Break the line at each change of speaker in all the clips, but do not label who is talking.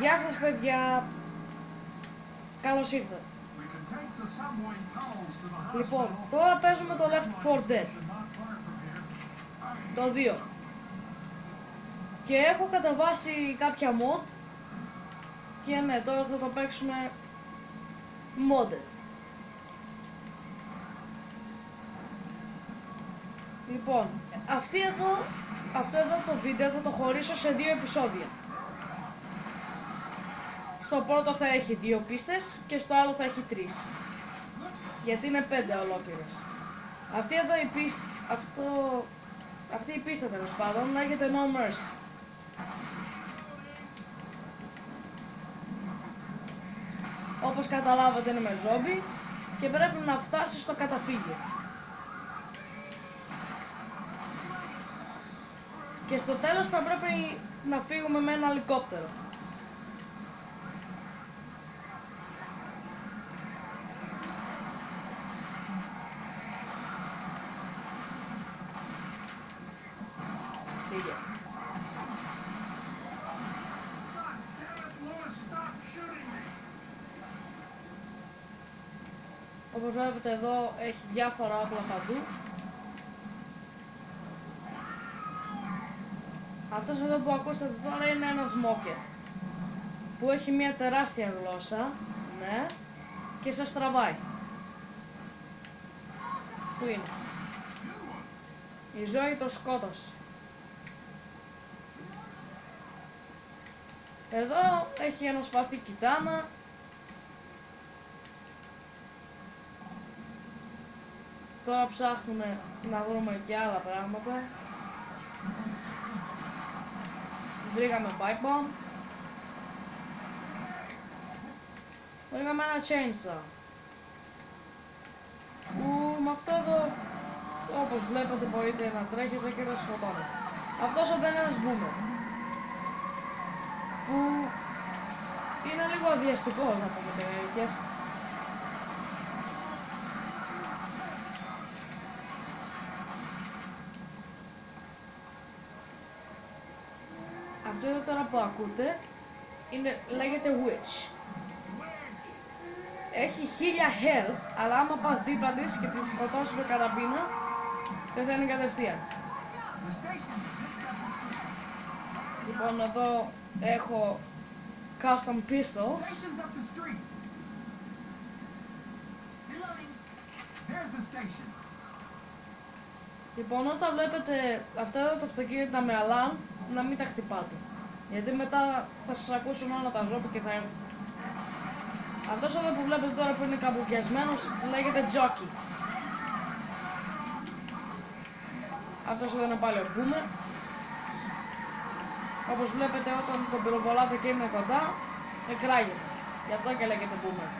Γεια σας παιδιά. Καλώς ήρθατε. Λοιπόν, τώρα παίζουμε το Left 4 Dead. Το 2. Και έχω καταβάσει κάποια mod. Και ναι, τώρα θα το παίξουμε modded. Λοιπόν, αυτό εδώ το βίντεο θα το χωρίσω σε 2 επεισόδια. Στο πρώτο θα έχει 2 πίστες και στο άλλο θα έχει 3. Γιατί είναι 5 ολόκληρες. Αυτή εδώ η πίστα, αυτή η πίστα τέλος πάντων λέγεται No Mercy. Όπως καταλάβατε είναι με ζόμπι και πρέπει να φτάσει στο καταφύγιο. Και στο τέλος θα πρέπει να φύγουμε με ένα ελικόπτερο. Πήγε. Όπως βλέπετε εδώ έχει διάφορα όπλα παντού. Αυτός εδώ που ακούσατε τώρα είναι ένας μόκερ που έχει μια τεράστια γλώσσα, ναι, και σας τραβάει. Πού είναι? Η ζωή το σκότωσε. Εδώ έχει ένα σπαθί κιτάνα. Τώρα ψάχνουμε να βρούμε και άλλα πράγματα. Βρήκαμε pipe bomb. Βρήκαμε ένα chainsaw. Που με αυτό εδώ, όπως βλέπετε, μπορείτε να τρέχετε και να σκοτώνετε. Αυτός εδώ είναι ένας boomer. Που είναι λίγο αδιαστικός να πούμε την αλήθεια. Αυτό εδώ τώρα που ακούτε λέγεται Witch. Έχει 1000 health, αλλά άμα πας δίπλα της και τη σκοτώσεις με καραμπίνα, πεθαίνει κατευθείαν. Λοιπόν, εδώ έχω custom pistols. Λοιπόν, όταν βλέπετε αυτά εδώ τα αυτοκίνητα με alarm, να μην τα χτυπάτε. Γιατί μετά θα σας ακούσουν όλα τα ζόμπι και θα έρθουν. Αυτός εδώ που βλέπετε τώρα που είναι καμπουδιασμένος λέγεται Jockey. Αυτός εδώ είναι πάλι ο Boomer. Όπως βλέπετε όταν τον πυροβολάτε και είναι κοντά, εκράγεται. Γι' αυτό και λέγεται Boomer.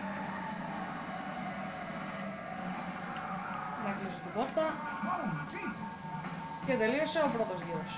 Να κλείσω την πόρτα. Και τελείωσε ο πρώτος γύρος.